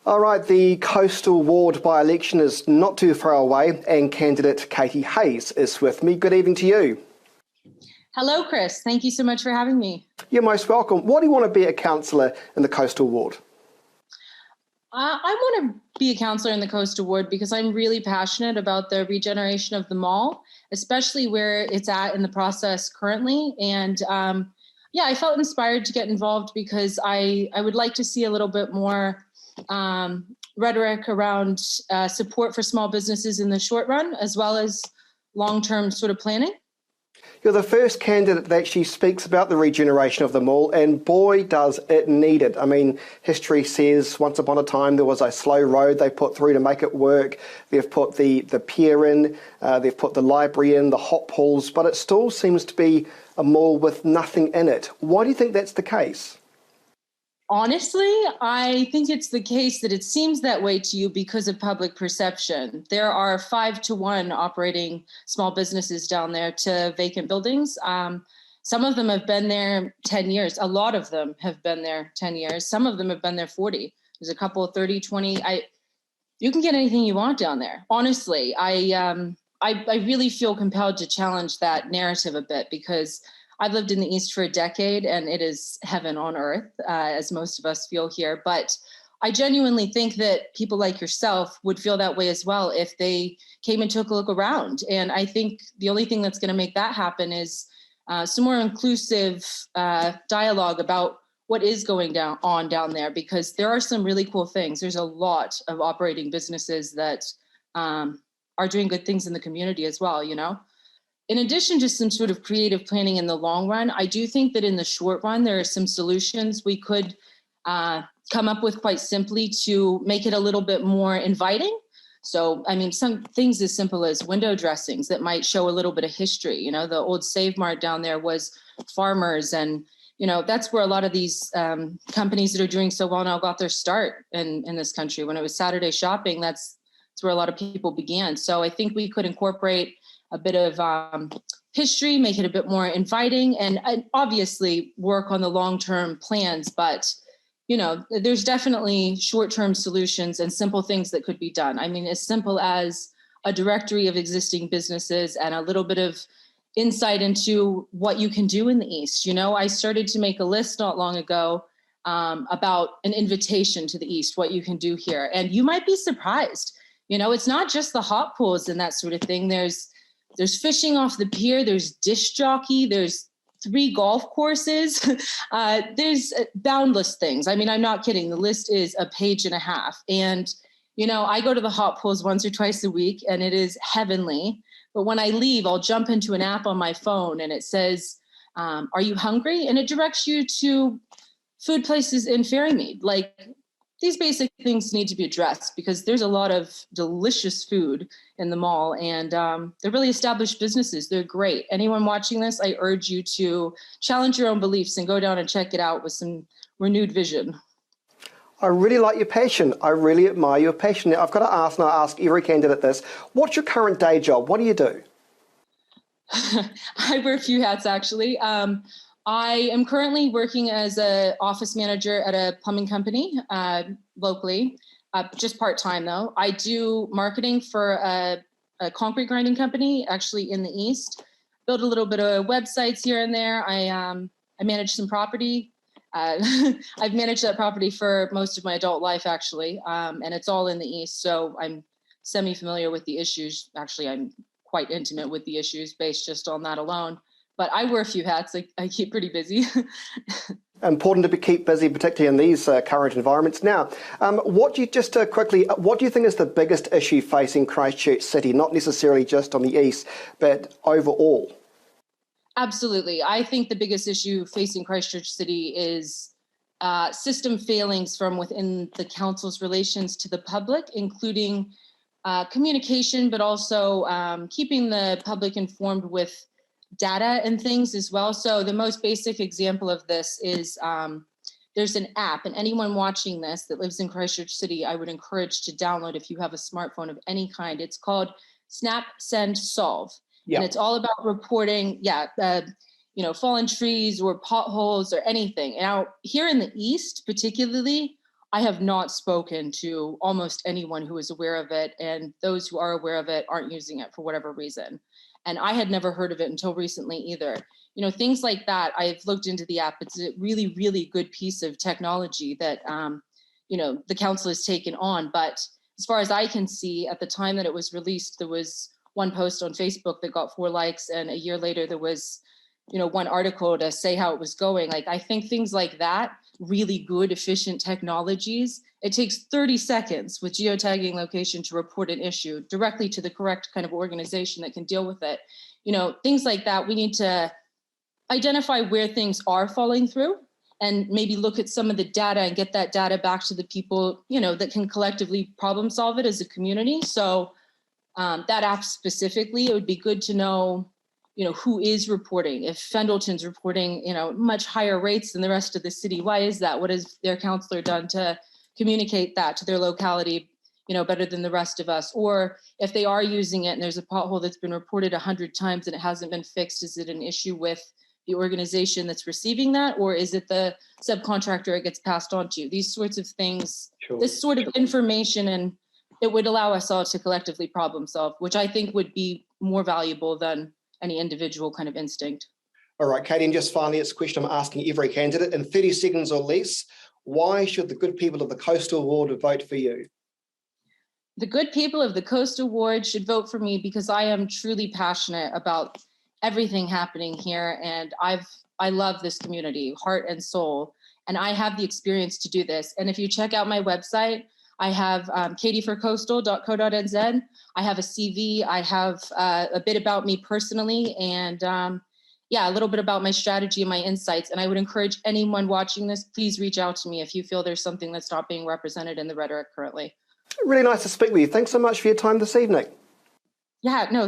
All right, the coastal ward by-election is not too far away, and candidate Katie Hayes is with me. Good evening to you. Hello, Chris. Thank you so much for having me. You're most welcome. Why do you want to be a councillor in the coastal ward? I want to be a councillor in the coastal ward because I'm really passionate about the regeneration of the mall, especially where it's at in the process currently. And I felt inspired to get involved because I would like to see a little bit more rhetoric around support for small businesses in the short run, as well as long-term sort of planning. You're the first candidate that actually speaks about the regeneration of the mall, and boy, does it need it. I mean, history says once upon a time there was a slow road they put through to make it work. They've put the pier in, they've put the library in, the hot pools, but it still seems to be a mall with nothing in it. Why do you think that's the case? Honestly, I think it's the case that it seems that way to you because of public perception. There are 5-to-1 operating small businesses down there to vacant buildings. Some of them have been there 10 years. A lot of them have been there 10 years. Some of them have been there 40. There's a couple of 30, 20. You can get anything you want down there. Honestly, I really feel compelled to challenge that narrative a bit because I've lived in the East for a decade and it is heaven on earth, as most of us feel here. But I genuinely think that people like yourself would feel that way as well if they came and took a look around. And I think the only thing that's going to make that happen is some more inclusive dialogue about what is going on down there, because there are some really cool things. There's a lot of operating businesses that are doing good things in the community as well, you know? In addition to some sort of creative planning in the long run, I do think that in the short run, there are some solutions we could come up with quite simply to make it a little bit more inviting. So, I mean, some things as simple as window dressings that might show a little bit of history. You know, the old Save Mart down there was farmers, and, you know, that's where a lot of these companies that are doing so well now got their start in this country. When it was Saturday shopping, that's where a lot of people began. So I think we could incorporate a bit of history, make it a bit more inviting, and obviously work on the long-term plans. But, you know, there's definitely short-term solutions and simple things that could be done. I mean, as simple as a directory of existing businesses and a little bit of insight into what you can do in the East. You know, I started to make a list not long ago about an invitation to the East, what you can do here. And you might be surprised. You know, it's not just the hot pools and that sort of thing. There's fishing off the pier, there's disc jockey, there's 3 golf courses, there's boundless things. I mean, I'm not kidding. The list is a page and a half. And, you know, I go to the hot pools once or twice a week and it is heavenly. But when I leave, I'll jump into an app on my phone and it says, are you hungry? And it directs you to food places in Ferrymead. Like, these basic things need to be addressed because there's a lot of delicious food in the mall, and they're really established businesses. They're great. Anyone watching this, I urge you to challenge your own beliefs and go down and check it out with some renewed vision. I really like your passion. I really admire your passion. Now, I've got to ask, and I ask every candidate this, what's your current day job? What do you do? I wear a few hats, actually. I am currently working as an office manager at a plumbing company locally, just part-time though. I do marketing for a concrete grinding company, actually in the East. Build a little bit of websites here and there. I manage some property. I've managed that property for most of my adult life, actually, and it's all in the East, so I'm semi-familiar with the issues. Actually, I'm quite intimate with the issues based just on that alone. But I wear a few hats. I keep pretty busy. Important to keep busy, particularly in these current environments. Now, what do you think is the biggest issue facing Christchurch City, not necessarily just on the east, but overall? Absolutely. I think the biggest issue facing Christchurch City is system failings from within the council's relations to the public, including communication, but also keeping the public informed with data and things as well. So the most basic example of this is there's an app, and anyone watching this that lives in Christchurch City, I would encourage to download if you have a smartphone of any kind. It's called Snap, Send, Solve. Yep. And it's all about reporting, fallen trees or potholes or anything. Now, here in the East, particularly, I have not spoken to almost anyone who is aware of it, and those who are aware of it aren't using it for whatever reason. And I had never heard of it until recently either. Things like that, I've looked into the app. It's a really, really good piece of technology that, the council has taken on. But as far as I can see, at the time that it was released, there was one post on Facebook that got 4 likes, and a year later there was one article to say how it was going. Like, I think things like that, really good, efficient technologies, it takes 30 seconds with geotagging location to report an issue directly to the correct kind of organization that can deal with it. Things like that, we need to identify where things are falling through and maybe look at some of the data and get that data back to the people, that can collectively problem solve it as a community. So that app specifically, it would be good to know, who is reporting. If Fendleton's reporting, much higher rates than the rest of the city, why is that? What has their councillor done to communicate that to their locality, better than the rest of us? Or if they are using it and there's a pothole that's been reported 100 times and it hasn't been fixed, is it an issue with the organization that's receiving that, or is it the subcontractor it gets passed on to? These sorts of things, this sort of information, and it would allow us all to collectively problem solve, which I think would be more valuable than any individual kind of instinct. All right, Katie, and just finally, it's a question I'm asking every candidate in 30 seconds or less. Why should the good people of the Coastal Ward vote for you? The good people of the Coastal Ward should vote for me because I am truly passionate about everything happening here, and I love this community, heart and soul, and I have the experience to do this. And if you check out my website, I have katieforcoastal.co.nz. I have a CV. I have a bit about me personally, and a little bit about my strategy and my insights. And I would encourage anyone watching this, please reach out to me if you feel there's something that's not being represented in the rhetoric currently. Really nice to speak with you. Thanks so much for your time this evening. Yeah, no.